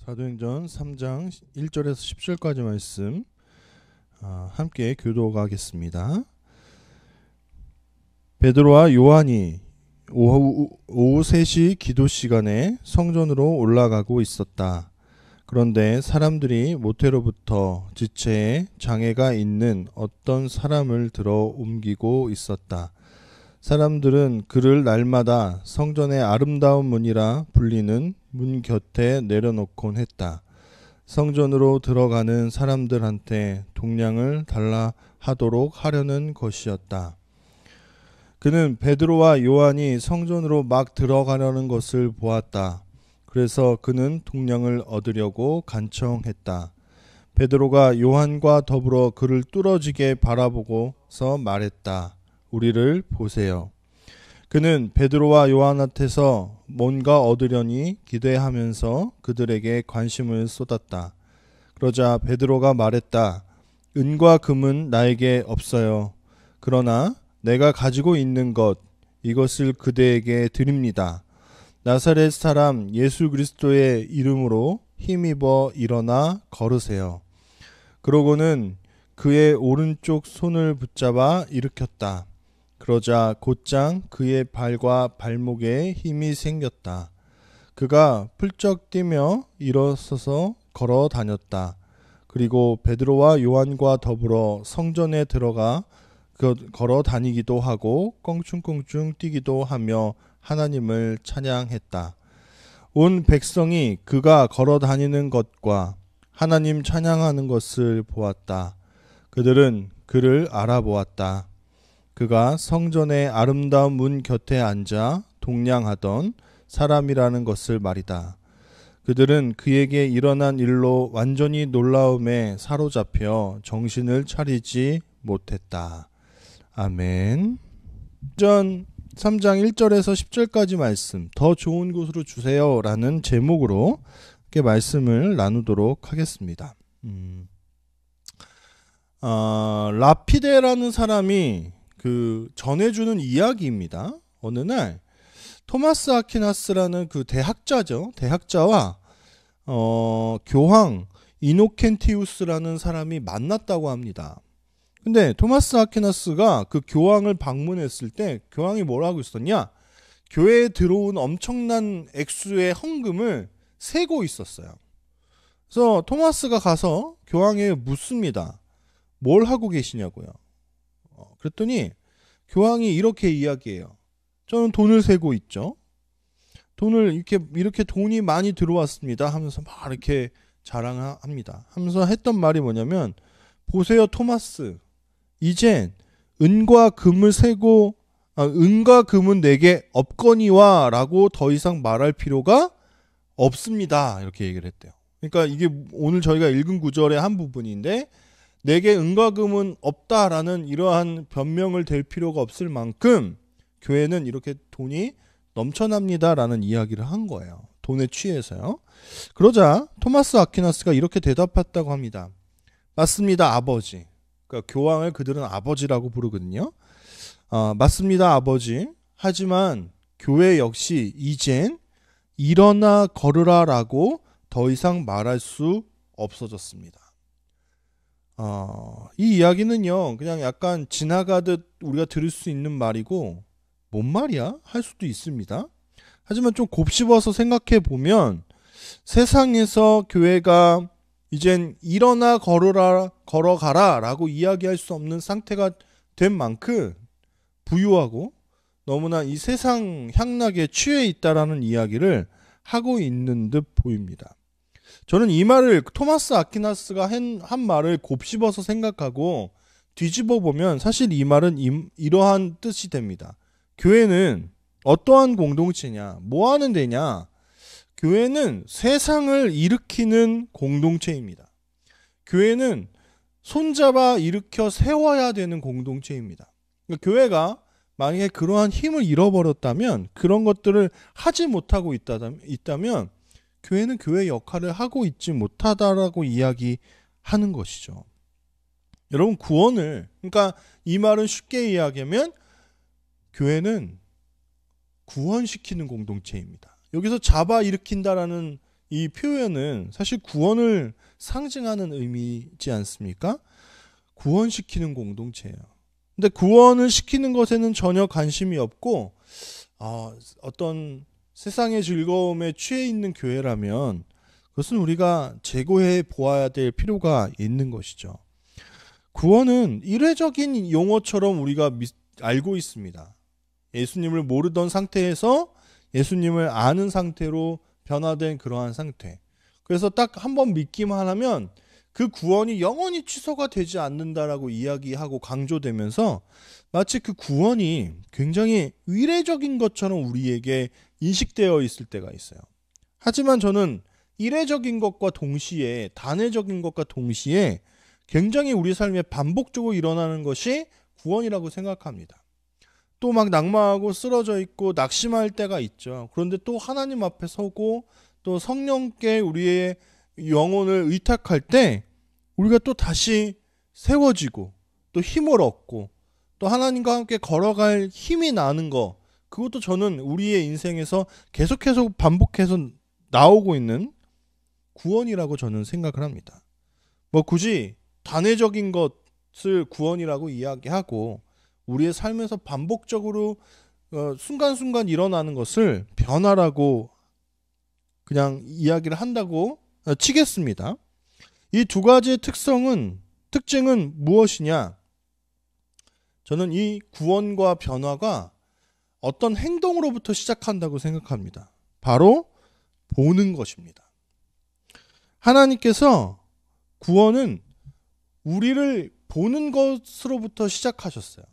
사도행전 3장 1절에서 10절까지 말씀 함께 교독하겠습니다. 베드로와 요한이 오후 3시 기도 시간에 성전으로 올라가고 있었다. 그런데 사람들이 모태로부터 지체에 장애가 있는 어떤 사람을 들어 옮기고 있었다. 사람들은 그를 날마다 성전의 아름다운 문이라 불리는 문 곁에 내려놓곤 했다. 성전으로 들어가는 사람들한테 동량을 달라 하도록 하려는 것이었다. 그는 베드로와 요한이 성전으로 막 들어가려는 것을 보았다. 그래서 그는 동량을 얻으려고 간청했다. 베드로가 요한과 더불어 그를 뚫어지게 바라보고서 말했다. 우리를 보세요. 그는 베드로와 요한한테서 뭔가 얻으려니 기대하면서 그들에게 관심을 쏟았다. 그러자 베드로가 말했다. 은과 금은 나에게 없어요. 그러나 내가 가지고 있는 것, 이것을 그대에게 드립니다. 나사렛 사람 예수 그리스도의 이름으로 힘입어 일어나 걸으세요. 그러고는 그의 오른쪽 손을 붙잡아 일으켰다. 그러자 곧장 그의 발과 발목에 힘이 생겼다. 그가 풀쩍 뛰며 일어서서 걸어 다녔다. 그리고 베드로와 요한과 더불어 성전에 들어가 걸어 다니기도 하고 껑충껑충 뛰기도 하며 하나님을 찬양했다. 온 백성이 그가 걸어 다니는 것과 하나님 찬양하는 것을 보았다. 그들은 그를 알아보았다. 그가 성전의 아름다운 문 곁에 앉아 동량하던 사람이라는 것을 말이다. 그들은 그에게 일어난 일로 완전히 놀라움에 사로잡혀 정신을 차리지 못했다. 아멘. 전 3장 1절에서 10절까지 말씀, 더 좋은 곳으로 주세요 라는 제목으로 이렇게 말씀을 나누도록 하겠습니다. 라피데라는 사람이 전해주는 이야기입니다. 어느 날 토마스 아퀴나스라는 그 대학자와 교황 이노켄티우스라는 사람이 만났다고 합니다. 근데 토마스 아퀴나스가 그 교황을 방문했을 때 교황이 뭐라고 했었냐? 교회에 들어온 엄청난 액수의 헌금을 세고 있었어요. 그래서 토마스가 가서 교황에게 묻습니다. 뭘 하고 계시냐고요. 그랬더니 교황이 이렇게 이야기해요. 저는 돈을 세고 있죠. 돈을 이렇게 돈이 많이 들어왔습니다 하면서 막 이렇게 자랑합니다. 하면서 했던 말이 뭐냐면, 보세요 토마스, 이젠 은과 금은 내게 없거니와 라고 더 이상 말할 필요가 없습니다. 이렇게 얘기를 했대요. 그러니까 이게 오늘 저희가 읽은 구절의 한 부분인데, 내게 은과 금은 없다라는 이러한 변명을 댈 필요가 없을 만큼 교회는 이렇게 돈이 넘쳐납니다라는 이야기를 한 거예요. 돈에 취해서요. 그러자 토마스 아퀴나스가 이렇게 대답했다고 합니다. 맞습니다, 아버지. 그러니까 교황을 그들은 아버지라고 부르거든요. 맞습니다, 아버지. 하지만 교회 역시 이젠 일어나 걸으라라고 더 이상 말할 수 없어졌습니다. 이 이야기는요, 그냥 약간 지나가듯 우리가 들을 수 있는 말이고, 뭔 말이야? 할 수도 있습니다. 하지만 좀 곱씹어서 생각해 보면, 세상에서 교회가 이젠 일어나 걸어가라 라고 이야기할 수 없는 상태가 된 만큼 부유하고 너무나 이 세상 향락에 취해 있다라는 이야기를 하고 있는 듯 보입니다. 저는 이 말을, 토마스 아퀴나스가 한 말을 곱씹어서 생각하고 뒤집어 보면 사실 이 말은 이러한 뜻이 됩니다. 교회는 어떠한 공동체냐, 뭐 하는 데냐? 교회는 세상을 일으키는 공동체입니다. 교회는 손잡아 일으켜 세워야 되는 공동체입니다. 그러니까 교회가 만약에 그러한 힘을 잃어버렸다면, 그런 것들을 하지 못하고 있다면 교회는 교회의 역할을 하고 있지 못하다라고 이야기하는 것이죠. 여러분, 그러니까 이 말은 쉽게 이야기하면 교회는 구원시키는 공동체입니다. 여기서 잡아 일으킨다라는 이 표현은 사실 구원을 상징하는 의미지 않습니까? 구원시키는 공동체예요. 근데 구원을 시키는 것에는 전혀 관심이 없고 어떤 세상의 즐거움에 취해 있는 교회라면 그것은 우리가 재고해 보아야 될 필요가 있는 것이죠. 구원은 일회적인 용어처럼 우리가 알고 있습니다. 예수님을 모르던 상태에서 예수님을 아는 상태로 변화된 그러한 상태. 그래서 딱 한 번 믿기만 하면 그 구원이 영원히 취소가 되지 않는다라고 이야기하고 강조되면서 마치 그 구원이 굉장히 위례적인 것처럼 우리에게 인식되어 있을 때가 있어요. 하지만 저는 이례적인 것과 동시에 단회적인 것과 동시에 굉장히 우리 삶에 반복적으로 일어나는 것이 구원이라고 생각합니다. 또 막 낙마하고 쓰러져 있고 낙심할 때가 있죠. 그런데 또 하나님 앞에 서고 또 성령께 우리의 영혼을 의탁할 때 우리가 또 다시 세워지고 또 힘을 얻고 또 하나님과 함께 걸어갈 힘이 나는 거, 그것도 저는 우리의 인생에서 계속해서 반복해서 나오고 있는 구원이라고 저는 생각을 합니다. 뭐 굳이 단회적인 것을 구원이라고 이야기하고 우리의 삶에서 반복적으로 순간순간 일어나는 것을 변화라고 그냥 이야기를 한다고 치겠습니다. 이 두 가지의 특징은 무엇이냐? 저는 이 구원과 변화가 어떤 행동으로부터 시작한다고 생각합니다. 바로 보는 것입니다. 하나님께서 구원은 우리를 보는 것으로부터 시작하셨어요.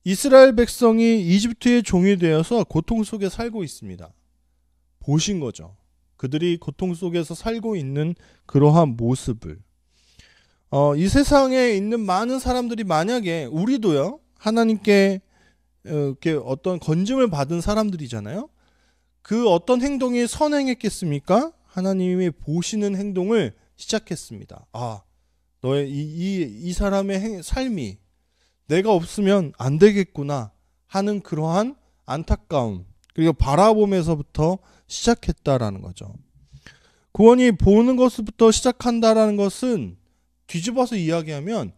이스라엘 백성이 이집트의 종이 되어서 고통 속에 살고 있습니다. 보신 거죠. 그들이 고통 속에서 살고 있는 그러한 모습을. 이 세상에 있는 많은 사람들이 만약에 우리도요, 하나님께 이렇게 어떤 건짐을 받은 사람들이잖아요. 그 어떤 행동이 선행했겠습니까? 하나님이 보시는 행동을 시작했습니다. 너의 이 사람의 삶이 내가 없으면 안 되겠구나 하는 그러한 안타까움, 그리고 바라보면서부터 시작했다라는 거죠. 구원이 보는 것부터 시작한다라는 것은 뒤집어서 이야기하면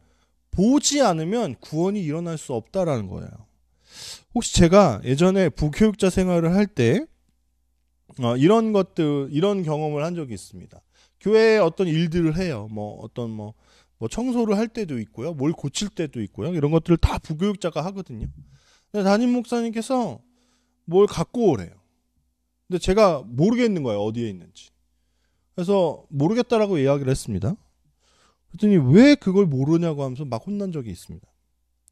보지 않으면 구원이 일어날 수 없다라는 거예요. 혹시 제가 예전에 부교육자 생활을 할 때 이런 경험을 한 적이 있습니다. 교회에 어떤 일들을 해요. 뭐 청소를 할 때도 있고요. 뭘 고칠 때도 있고요. 이런 것들을 다 부교육자가 하거든요. 근데 담임 목사님께서 뭘 갖고 오래요. 근데 제가 모르겠는 거예요. 어디에 있는지. 그래서 모르겠다라고 이야기를 했습니다. 그랬더니 왜 그걸 모르냐고 하면서 막 혼난 적이 있습니다.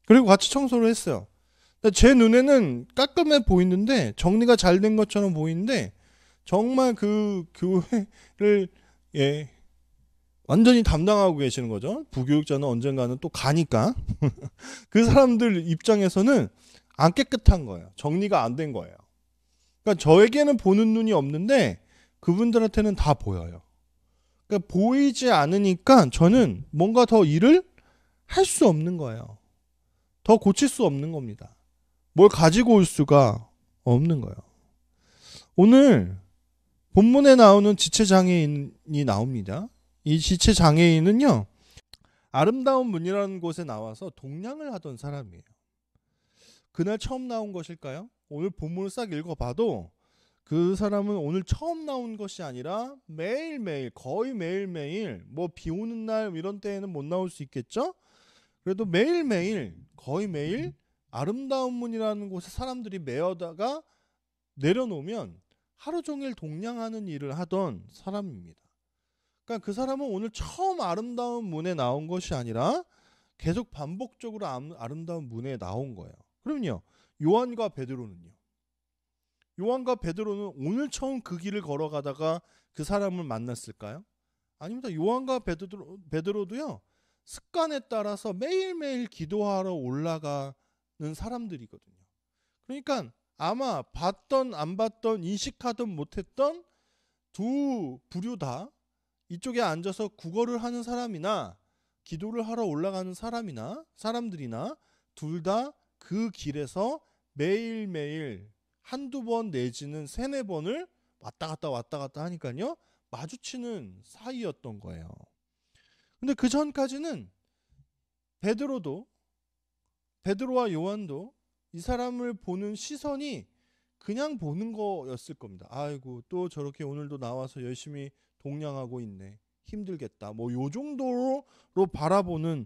그리고 같이 청소를 했어요. 근데 제 눈에는 깔끔해 보이는데, 정리가 잘 된 것처럼 보이는데, 정말 그 교회를 완전히 담당하고 계시는 거죠. 부교육자는 언젠가는 또 가니까 그 사람들 입장에서는 안 깨끗한 거예요. 정리가 안 된 거예요. 그러니까 저에게는 보는 눈이 없는데 그분들한테는 다 보여요. 그러니까 보이지 않으니까 저는 뭔가 더 일을 할 수 없는 거예요. 더 고칠 수 없는 겁니다. 뭘 가지고 올 수가 없는 거예요. 오늘 본문에 나오는 지체장애인이 나옵니다. 이 지체장애인은요, 아름다운 문이라는 곳에 나와서 동냥을 하던 사람이에요. 그날 처음 나온 것일까요? 오늘 본문을 싹 읽어봐도 그 사람은 오늘 처음 나온 것이 아니라 매일매일, 거의 매일매일, 뭐 비 오는 날 이런 때에는 못 나올 수 있겠죠? 그래도 매일매일, 거의 매일 아름다운 문이라는 곳에 사람들이 매어다가 내려놓으면 하루 종일 동냥하는 일을 하던 사람입니다. 그러니까 그 사람은 오늘 처음 아름다운 문에 나온 것이 아니라 계속 반복적으로 아름다운 문에 나온 거예요. 그럼요, 요한과 베드로는요. 요한과 베드로는 오늘 처음 그 길을 걸어가다가 그 사람을 만났을까요? 아닙니다. 요한과 베드로도요, 습관에 따라서 매일매일 기도하러 올라가는 사람들이거든요. 그러니까 아마 봤던 안 봤던, 인식하던 못했던 두 부류 다, 이쪽에 앉아서 국어를 하는 사람이나 기도를 하러 올라가는 사람들이나 둘 다 그 길에서 매일매일 한두 번 내지는 세네 번을 왔다 갔다 하니까요. 마주치는 사이였던 거예요. 근데 그 전까지는 베드로와 요한도 이 사람을 보는 시선이 그냥 보는 거였을 겁니다. 아이고 또 저렇게 오늘도 나와서 열심히 동냥하고 있네. 힘들겠다. 뭐 요 정도로 바라보는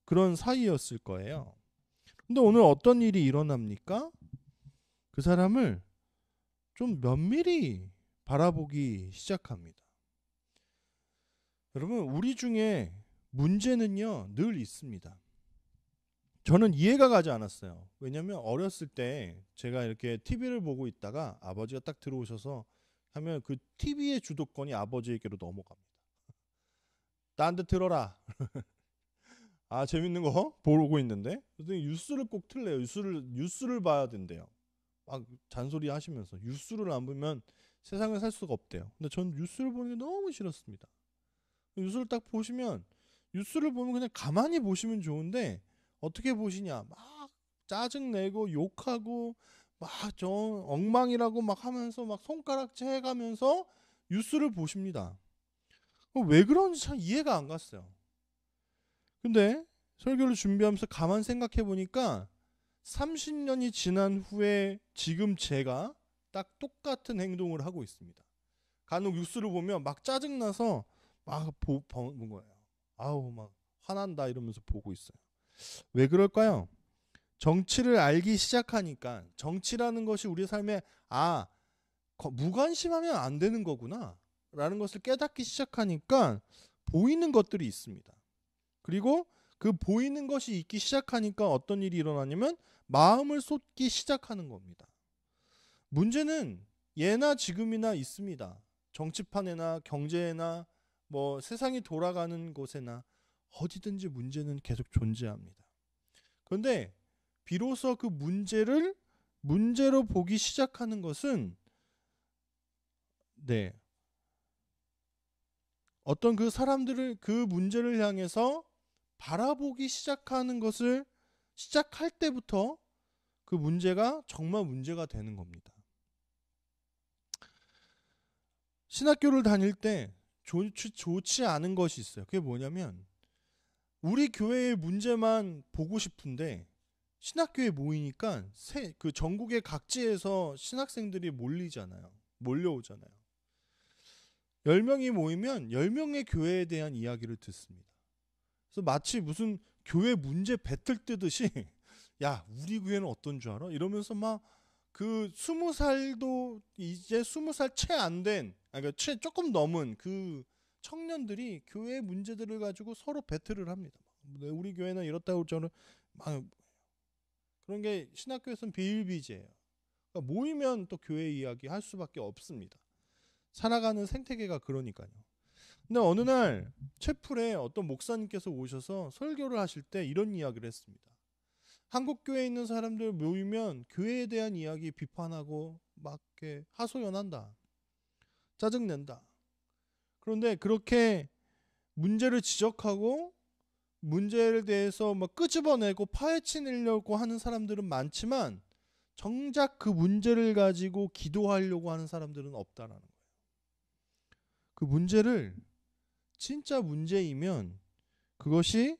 그런 사이였을 거예요. 근데 오늘 어떤 일이 일어납니까? 그 사람을 좀 면밀히 바라보기 시작합니다. 여러분, 우리 중에 문제는요, 늘 있습니다. 저는 이해가 가지 않았어요. 왜냐면 어렸을 때 제가 이렇게 TV를 보고 있다가 아버지가 딱 들어오셔서 하면 그 TV의 주도권이 아버지에게로 넘어갑니다. 딴 데 들어라. 아, 재밌는 거 보고 있는데? 그랬더니 뉴스를 꼭 틀래요. 뉴스를 봐야 된대요. 막 잔소리 하시면서 뉴스를 안 보면 세상을 살 수가 없대요. 근데 전 뉴스를 보는 게 너무 싫었습니다. 뉴스를 딱 보시면 뉴스를 보면 그냥 가만히 보시면 좋은데 어떻게 보시냐? 막 짜증내고 욕하고 막 저 엉망이라고 막 하면서 막 손가락질 해가면서 뉴스를 보십니다. 왜 그런지 참 이해가 안 갔어요. 근데 설교를 준비하면서 가만 생각해 보니까 30년이 지난 후에 지금 제가 딱 똑같은 행동을 하고 있습니다. 간혹 뉴스를 보면 막 짜증나서 막 보는 거예요. 아우 막 화난다 이러면서 보고 있어요. 왜 그럴까요? 정치를 알기 시작하니까 정치라는 것이 우리 삶에 무관심하면 안 되는 거구나 라는 것을 깨닫기 시작하니까 보이는 것들이 있습니다. 그리고 그 보이는 것이 있기 시작하니까 어떤 일이 일어나냐면 마음을 쏟기 시작하는 겁니다. 문제는 예나 지금이나 있습니다. 정치판에나 경제에나 뭐 세상이 돌아가는 곳에나 어디든지 문제는 계속 존재합니다. 그런데 비로소 그 문제를 문제로 보기 시작하는 것은 어떤 그 사람들을 그 문제를 향해서 바라보기 시작하는 것을 시작할 때부터 그 문제가 정말 문제가 되는 겁니다. 신학교를 다닐 때 좋지 않은 것이 있어요. 그게 뭐냐면 우리 교회의 문제만 보고 싶은데 신학교에 모이니까 그 전국의 각지에서 신학생들이 몰려오잖아요. 10명이 모이면 10명의 교회에 대한 이야기를 듣습니다. 그래서 마치 무슨 교회 문제 배틀 뜨듯이 야 우리 교회는 어떤 줄 알아? 이러면서 막 그 20살도 이제 20살 채 안 된, 그러니까 조금 넘은 그 청년들이 교회 문제들을 가지고 서로 배틀을 합니다. 우리 교회는 이렇다고 저는 막 그런 게 신학교에서는 비일비재해요. 그러니까 모이면 또 교회 이야기 할 수밖에 없습니다. 살아가는 생태계가 그러니까요. 근데 어느 날 채플에 어떤 목사님께서 오셔서 설교를 하실 때 이런 이야기를 했습니다. 한국 교회에 있는 사람들 모이면 교회에 대한 이야기 비판하고 막 이렇게 하소연한다. 짜증낸다. 그런데 그렇게 문제를 지적하고 문제에 대해서 막 끄집어내고 파헤치려고 하는 사람들은 많지만 정작 그 문제를 가지고 기도하려고 하는 사람들은 없다라는 거예요. 그 문제를 진짜 문제이면 그것이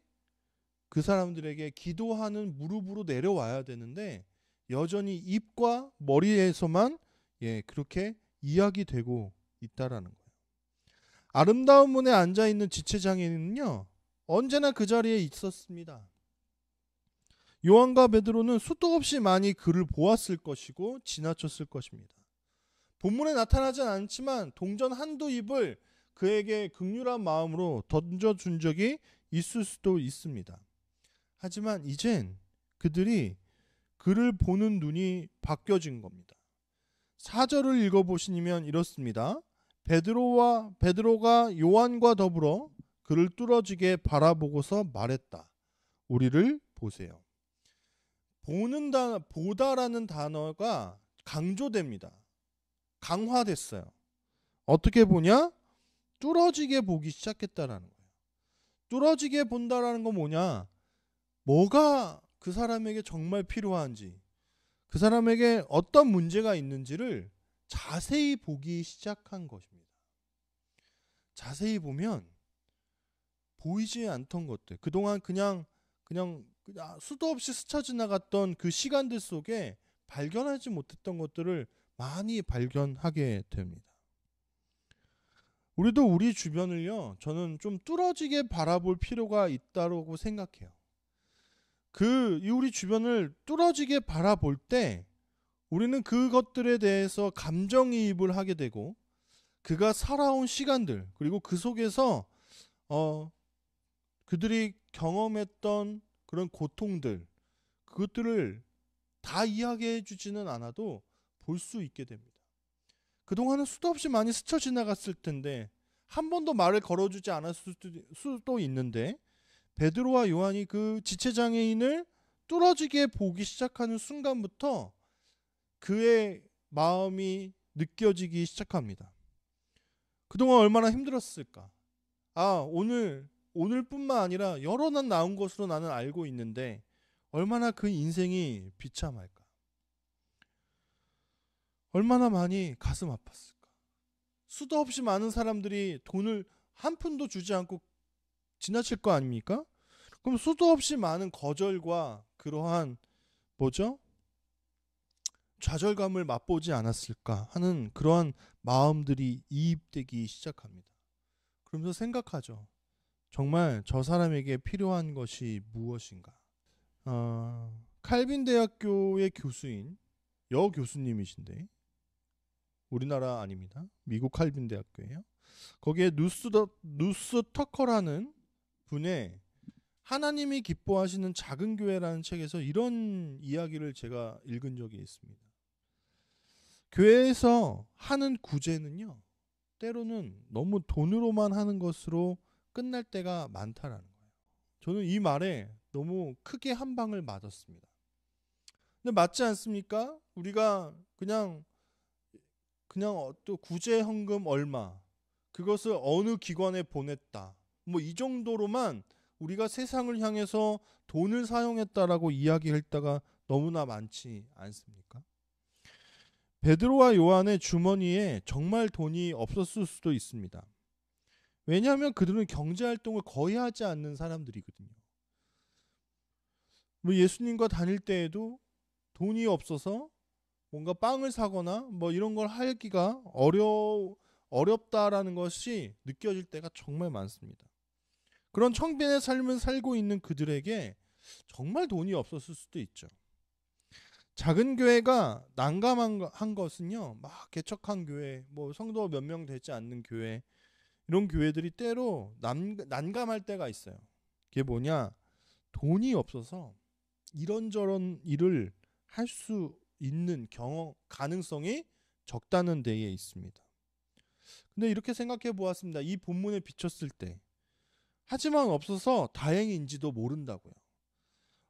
그 사람들에게 기도하는 무릎으로 내려와야 되는데 여전히 입과 머리에서만 그렇게 이야기되고 있다라는 거예요. 아름다운 문에 앉아있는 지체장애인은요 언제나 그 자리에 있었습니다. 요한과 베드로는 수도 없이 많이 그를 보았을 것이고 지나쳤을 것입니다. 본문에 나타나진 않지만 동전 한두 입을 그에게 긍휼한 마음으로 던져준 적이 있을 수도 있습니다. 하지만 이젠 그들이 그를 보는 눈이 바뀌어진 겁니다. 4절을 읽어보시면 이렇습니다. 베드로가 요한과 더불어 그를 뚫어지게 바라보고서 말했다. 우리를 보세요. 보다라는 단어가 강조됩니다. 강화됐어요. 어떻게 보냐? 뚫어지게 보기 시작했다라는 거예요. 뚫어지게 본다라는 건 뭐냐? 뭐가 그 사람에게 정말 필요한지, 그 사람에게 어떤 문제가 있는지를 자세히 보기 시작한 것입니다. 자세히 보면 보이지 않던 것들, 그동안 그냥 수도 없이 스쳐 지나갔던 그 시간들 속에 발견하지 못했던 것들을 많이 발견하게 됩니다. 우리도 우리 주변을요, 저는 좀 뚫어지게 바라볼 필요가 있다고 생각해요. 우리 주변을 뚫어지게 바라볼 때 우리는 그것들에 대해서 감정이입을 하게 되고, 그가 살아온 시간들, 그리고 그 속에서 그들이 경험했던 그런 고통들, 그것들을 다 이야기해 주지는 않아도 볼 수 있게 됩니다. 그동안은 수도 없이 많이 스쳐 지나갔을 텐데 한 번도 말을 걸어주지 않았을 수도 있는데, 베드로와 요한이 그 지체장애인을 뚫어지게 보기 시작하는 순간부터 그의 마음이 느껴지기 시작합니다. 그동안 얼마나 힘들었을까? 오늘뿐만 아니라 여러 날 나온 것으로 나는 알고 있는데 얼마나 그 인생이 비참할까? 얼마나 많이 가슴 아팠을까? 수도 없이 많은 사람들이 돈을 한 푼도 주지 않고 지나칠 거 아닙니까? 그럼 수도 없이 많은 거절과 그러한 좌절감을 맛보지 않았을까 하는 그러한 마음들이 이입되기 시작합니다. 그러면서 생각하죠. 정말 저 사람에게 필요한 것이 무엇인가? 칼빈 대학교의 교수인 교수님이신데, 우리나라 아닙니다. 미국 칼빈 대학교예요. 거기에 누스 터커라는 분의 하나님이 기뻐하시는 작은 교회라는 책에서 이런 이야기를 제가 읽은 적이 있습니다. 교회에서 하는 구제는요, 때로는 너무 돈으로만 하는 것으로 끝날 때가 많다라는 거예요. 저는 이 말에 너무 크게 한 방을 맞았습니다. 근데 맞지 않습니까? 우리가 그냥 또 구제 헌금 얼마, 그것을 어느 기관에 보냈다, 이 정도로만 우리가 세상을 향해서 돈을 사용했다라고 이야기할 때가 너무나 많지 않습니까? 베드로와 요한의 주머니에 정말 돈이 없었을 수도 있습니다. 왜냐하면 그들은 경제활동을 거의 하지 않는 사람들이거든요. 예수님과 다닐 때에도 돈이 없어서 뭔가 빵을 사거나 이런 걸 하기가 어렵다라는 것이 느껴질 때가 정말 많습니다. 그런 청빈의 삶을 살고 있는 그들에게 정말 돈이 없었을 수도 있죠. 작은 교회가 난감한 것은요, 막 개척한 교회, 성도 몇 명 되지 않는 교회, 이런 교회들이 때로 난감할 때가 있어요. 그게 뭐냐? 돈이 없어서 이런저런 일을 할 수 있는 가능성이 적다는 데에 있습니다. 근데 이렇게 생각해 보았습니다. 이 본문에 비쳤을 때. 하지만 없어서 다행인지도 모른다고요.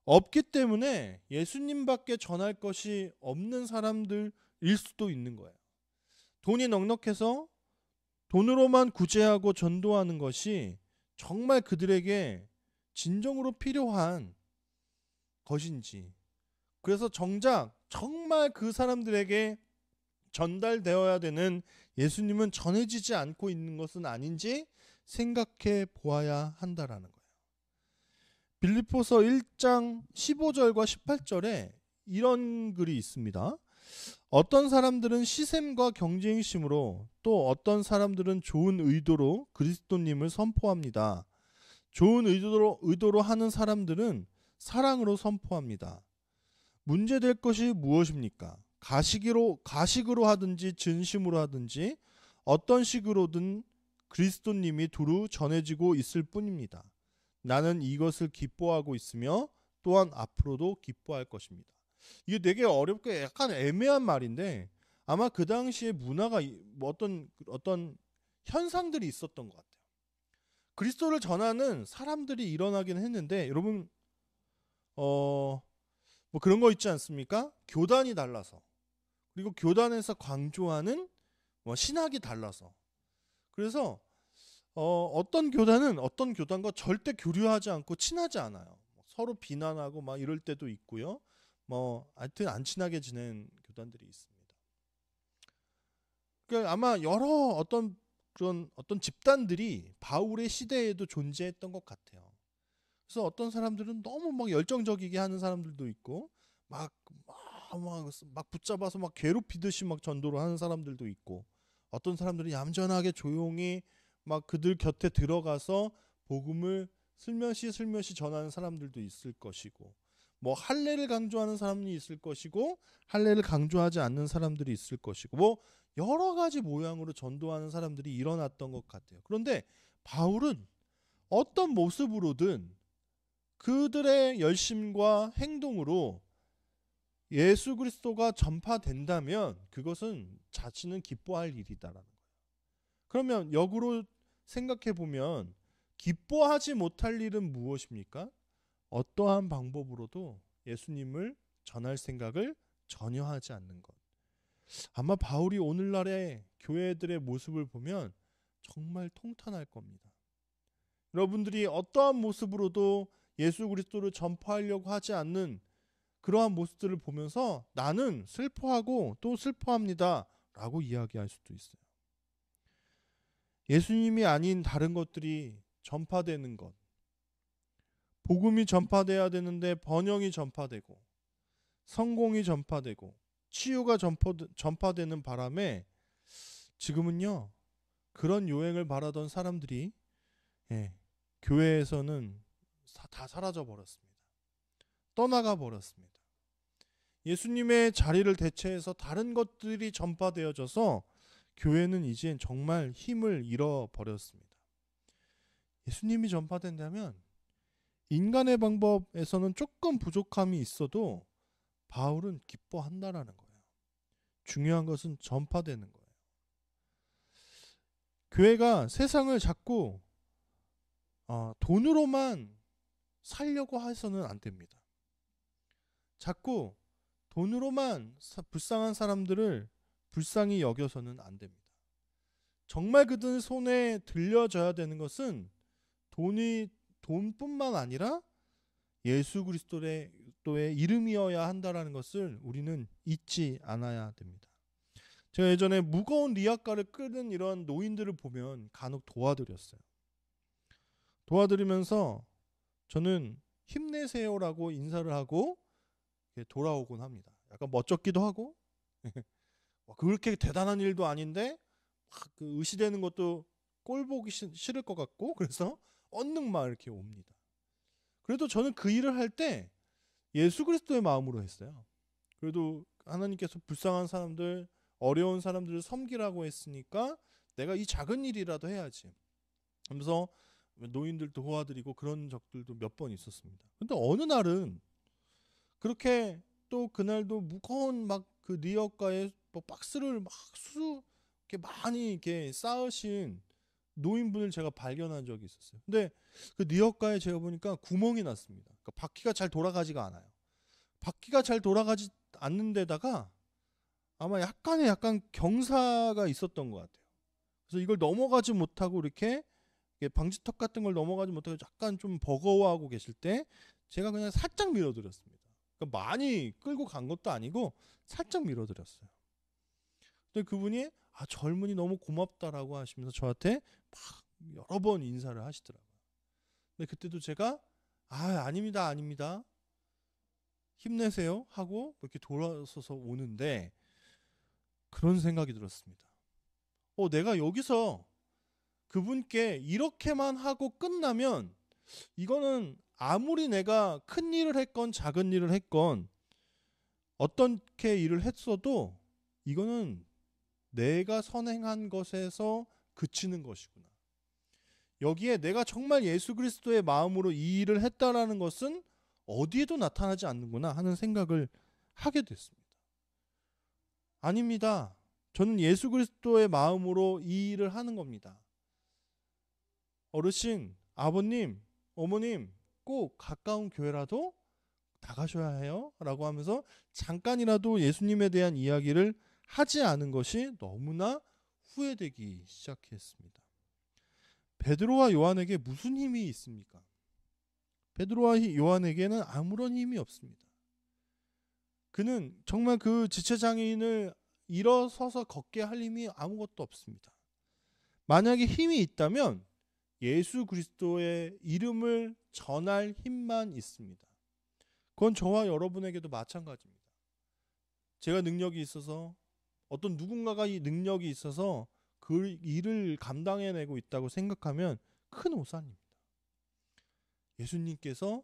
없기 때문에 예수님밖에 전할 것이 없는 사람들일 수도 있는 거예요. 돈이 넉넉해서 돈으로만 구제하고 전도하는 것이 정말 그들에게 진정으로 필요한 것인지, 그래서 정작 정말 그 사람들에게 전달되어야 되는 예수님은 전해지지 않고 있는 것은 아닌지 생각해 보아야 한다라는 거예요. 빌립보서 1장 15절과 18절에 이런 글이 있습니다. 어떤 사람들은 시샘과 경쟁심으로, 또 어떤 사람들은 좋은 의도로 그리스도님을 선포합니다. 좋은 의도로 하는 사람들은 사랑으로 선포합니다. 문제될 것이 무엇입니까? 가식으로 하든지 진심으로 하든지 어떤 식으로든 그리스도님이 두루 전해지고 있을 뿐입니다. 나는 이것을 기뻐하고 있으며 또한 앞으로도 기뻐할 것입니다. 이게 되게 어렵게 약간 애매한 말인데, 아마 그 당시에 문화가 어떤 현상들이 있었던 것 같아요. 그리스도를 전하는 사람들이 일어나긴 했는데, 여러분 그런 거 있지 않습니까? 교단이 달라서, 그리고 교단에서 강조하는 신학이 달라서, 그래서 어떤 교단은 어떤 교단과 절대 교류하지 않고 친하지 않아요. 서로 비난하고 이럴 때도 있고요. 하여튼 안 친하게 지낸 교단들이 있습니다. 그러니까 아마 여러 어떤 그런 어떤 집단들이 바울의 시대에도 존재했던 것 같아요. 그래서 어떤 사람들은 너무 막 열정적이게 하는 사람들도 있고 막 붙잡아서 막 괴롭히듯이 막 전도를 하는 사람들도 있고, 어떤 사람들은 얌전하게 조용히 막 그들 곁에 들어가서 복음을 슬며시 전하는 사람들도 있을 것이고, 뭐 할례를 강조하는 사람이 있을 것이고 할례를 강조하지 않는 사람들이 있을 것이고, 뭐 여러 가지 모양으로 전도하는 사람들이 일어났던 것 같아요. 그런데 바울은 어떤 모습으로든 그들의 열심과 행동으로 예수 그리스도가 전파된다면 그것은 자신은 기뻐할 일이다라는 거예요. 그러면 역으로 생각해 보면 기뻐하지 못할 일은 무엇입니까? 어떠한 방법으로도 예수님을 전할 생각을 전혀 하지 않는 것. 아마 바울이 오늘날의 교회들의 모습을 보면 정말 통탄할 겁니다. 여러분들이 어떠한 모습으로도 예수 그리스도를 전파하려고 하지 않는 그러한 모습들을 보면서 나는 슬퍼하고 또 슬퍼합니다 라고 이야기할 수도 있어요. 예수님이 아닌 다른 것들이 전파되는 것, 복음이 전파돼야 되는데 번영이 전파되고 성공이 전파되고 치유가 전파되는 바람에 지금은요, 그런 요행을 바라던 사람들이 교회에서는 다 사라져 버렸습니다. 떠나가 버렸습니다. 예수님의 자리를 대체해서 다른 것들이 전파되어져서 교회는 이젠 정말 힘을 잃어버렸습니다. 예수님이 전파된다면 인간의 방법에서는 조금 부족함이 있어도 바울은 기뻐한다라는 거예요. 중요한 것은 전파되는 거예요. 교회가 세상을 자꾸 돈으로만 살려고 해서는 안 됩니다. 자꾸 돈으로만 불쌍한 사람들을 불쌍히 여겨서는 안 됩니다. 정말 그들 손에 들려져야 되는 것은 돈뿐만 아니라 예수 그리스도의 이름이어야 한다라는 것을 우리는 잊지 않아야 됩니다. 제가 예전에 무거운 리아카를 끄는 이런 노인들을 보면 간혹 도와드렸어요. 도와드리면서 저는 힘내세요라고 인사를 하고 돌아오곤 합니다. 약간 멋쩍기도 하고 그렇게 대단한 일도 아닌데 그 의시되는 것도 꼴 보기 싫을 것 같고, 그래서 언능 막 이렇게 옵니다. 그래도 저는 그 일을 할 때 예수 그리스도의 마음으로 했어요. 그래도 하나님께서 불쌍한 사람들, 어려운 사람들을 섬기라고 했으니까 내가 이 작은 일이라도 해야지 하면서 노인들도 도와드리고 그런 적들도 몇 번 있었습니다. 근데 어느 날은 그렇게 또 그날도 무거운 막 그 리어가에 뭐 박스를 막 이렇게 많이 이렇게 쌓으신 노인분을 제가 발견한 적이 있었어요. 근데 그 리어가에 제가 보니까 구멍이 났습니다. 그러니까 바퀴가 잘 돌아가지가 않아요. 바퀴가 잘 돌아가지 않는 데다가 아마 약간 경사가 있었던 것 같아요. 그래서 이걸 넘어가지 못하고 이렇게 방지턱 같은 걸 넘어가지 못하고 약간 좀 버거워하고 계실 때 제가 그냥 살짝 밀어드렸습니다. 그러니까 많이 끌고 간 것도 아니고 살짝 밀어드렸어요. 근데 그분이 젊은이 너무 고맙다라고 하시면서 저한테 막 여러 번 인사를 하시더라고요. 근데 그때도 제가 아닙니다. 힘내세요 하고 이렇게 돌아서서 오는데 그런 생각이 들었습니다. 내가 여기서 그분께 이렇게만 하고 끝나면 이거는 아무리 내가 큰 일을 했건 작은 일을 했건 어떻게 일을 했어도 이거는 내가 선행한 것에서 그치는 것이구나. 여기에 내가 정말 예수 그리스도의 마음으로 이 일을 했다라는 것은 어디에도 나타나지 않는구나 하는 생각을 하게 됐습니다. 아닙니다. 저는 예수 그리스도의 마음으로 이 일을 하는 겁니다. 어르신, 아버님, 어머님, 꼭 가까운 교회라도 나가셔야 해요 라고 하면서 잠깐이라도 예수님에 대한 이야기를 하지 않은 것이 너무나 후회되기 시작했습니다. 베드로와 요한에게 무슨 힘이 있습니까? 베드로와 요한에게는 아무런 힘이 없습니다. 그는 정말 그 지체장애인을 일어서서 걷게 할 힘이 아무것도 없습니다. 만약에 힘이 있다면 예수 그리스도의 이름을 전할 힘만 있습니다. 그건 저와 여러분에게도 마찬가지입니다. 제가 능력이 있어서 어떤 누군가가 이 능력이 있어서 그 일을 감당해내고 있다고 생각하면 큰 오산입니다. 예수님께서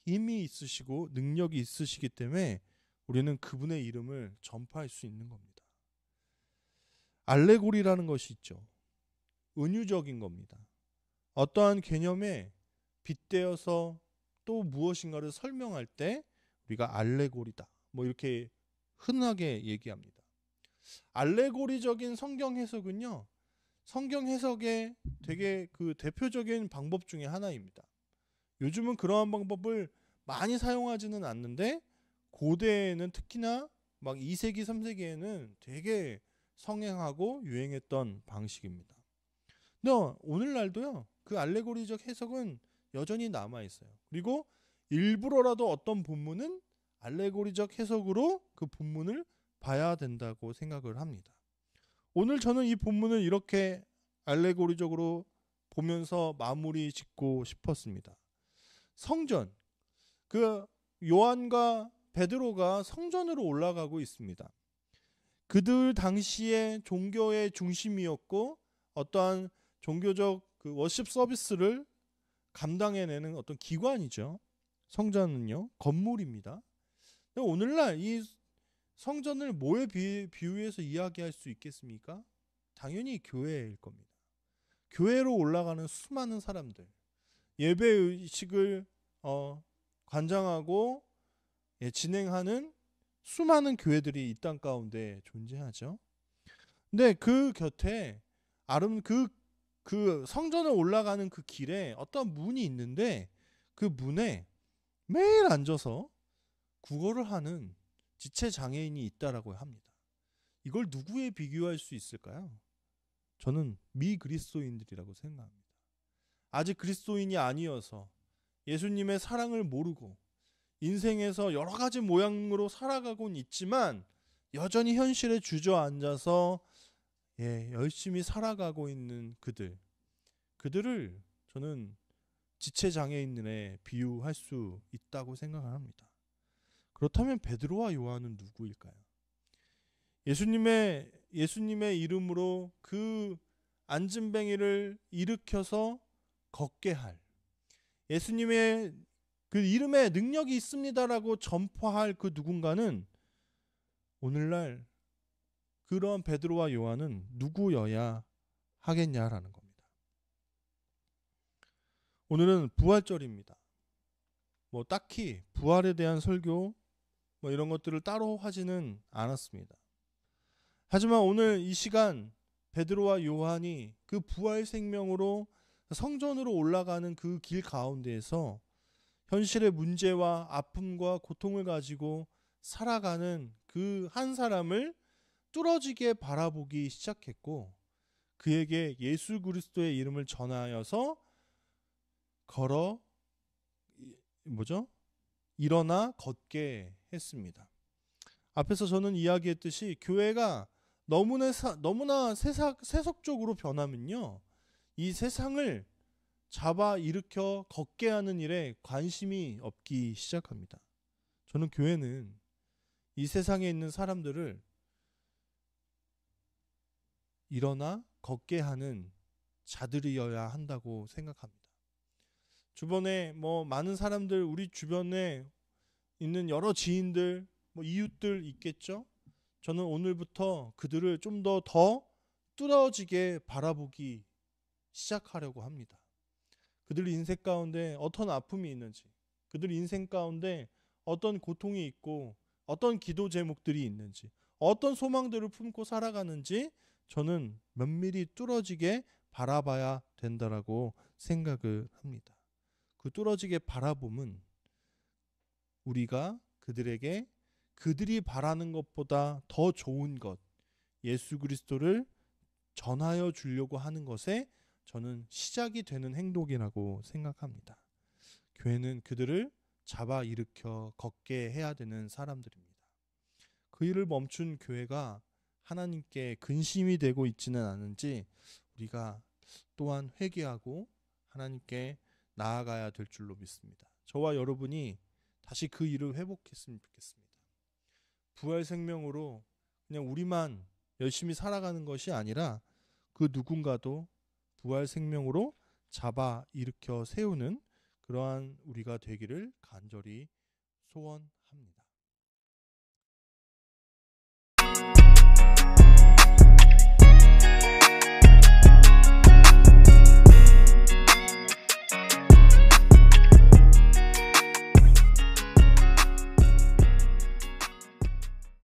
힘이 있으시고 능력이 있으시기 때문에 우리는 그분의 이름을 전파할 수 있는 겁니다. 알레고리라는 것이 있죠. 은유적인 겁니다. 어떠한 개념에 빗대어서 또 무엇인가를 설명할 때 우리가 알레고리다, 뭐 이렇게 흔하게 얘기합니다. 알레고리적인 성경 해석은요, 성경 해석의 되게 그 대표적인 방법 중에 하나입니다. 요즘은 그러한 방법을 많이 사용하지는 않는데 고대에는 특히나 막 2세기, 3세기에는 되게 성행하고 유행했던 방식입니다. 근데 오늘날도요, 그 알레고리적 해석은 여전히 남아있어요. 그리고 일부러라도 어떤 본문은 알레고리적 해석으로 그 본문을 봐야 된다고 생각을 합니다. 오늘 저는 이 본문을 이렇게 알레고리적으로 보면서 마무리 짓고 싶었습니다. 성전, 그 요한과 베드로가 성전으로 올라가고 있습니다. 그들 당시에 종교의 중심이었고 어떠한 종교적 그 워십 서비스를 감당해내는 어떤 기관이죠. 성전은요, 건물입니다. 근데 오늘날 이 성전을 뭐에 비유해서 이야기할 수 있겠습니까? 당연히 교회일 겁니다. 교회로 올라가는 수많은 사람들, 예배 의식을 관장하고 진행하는 수많은 교회들이 이 땅 가운데 존재하죠. 근데 그 곁에 그 성전에 올라가는 그 길에 어떤 문이 있는데 그 문에 매일 앉아서 구걸을 하는 지체 장애인이 있다라고 합니다. 이걸 누구에 비교할 수 있을까요? 저는 미그리스도인들이라고 생각합니다. 아직 그리스도인이 아니어서 예수님의 사랑을 모르고 인생에서 여러 가지 모양으로 살아가곤 있지만 여전히 현실에 주저앉아서 열심히 살아가고 있는 그들을 저는 지체장애인들에 비유할 수 있다고 생각을 합니다. 그렇다면 베드로와 요한은 누구일까요? 예수님의 이름으로 그 안진뱅이를 일으켜서 걷게 할, 예수님의 그 이름에 능력이 있습니다라고 전파할 그 누군가는 오늘날 그런 베드로와 요한은 누구여야 하겠냐라는 겁니다. 오늘은 부활절입니다. 뭐 딱히 부활에 대한 설교 뭐 이런 것들을 따로 하지는 않았습니다. 하지만 오늘 이 시간 베드로와 요한이 그 부활 생명으로 성전으로 올라가는 그 길 가운데에서 현실의 문제와 아픔과 고통을 가지고 살아가는 그 한 사람을 뚫어지게 바라보기 시작했고 그에게 예수 그리스도의 이름을 전하여서 일어나 걷게 했습니다. 앞에서 저는 이야기했듯이 교회가 너무나 세속적으로 변하면요, 이 세상을 잡아 일으켜 걷게 하는 일에 관심이 없기 시작합니다. 저는 교회는 이 세상에 있는 사람들을 일어나 걷게 하는 자들이어야 한다고 생각합니다. 주변에 많은 사람들, 우리 주변에 있는 여러 지인들, 이웃들 있겠죠? 저는 오늘부터 그들을 좀 더 뚫어지게 바라보기 시작하려고 합니다. 그들 인생 가운데 어떤 아픔이 있는지, 그들 인생 가운데 어떤 고통이 있고 어떤 기도 제목들이 있는지, 어떤 소망들을 품고 살아가는지 저는 면밀히 뚫어지게 바라봐야 된다라고 생각을 합니다. 그 뚫어지게 바라봄은 우리가 그들에게 그들이 바라는 것보다 더 좋은 것, 예수 그리스도를 전하여 주려고 하는 것에 저는 시작이 되는 행동이라고 생각합니다. 교회는 그들을 잡아 일으켜 걷게 해야 되는 사람들입니다. 그 일을 멈춘 교회가 하나님께 근심이 되고 있지는 않은지 우리가 또한 회개하고 하나님께 나아가야 될 줄로 믿습니다. 저와 여러분이 다시 그 일을 회복했으면 좋겠습니다. 부활 생명으로 그냥 우리만 열심히 살아가는 것이 아니라 그 누군가도 부활 생명으로 잡아 일으켜 세우는 그러한 우리가 되기를 간절히 소원합니다.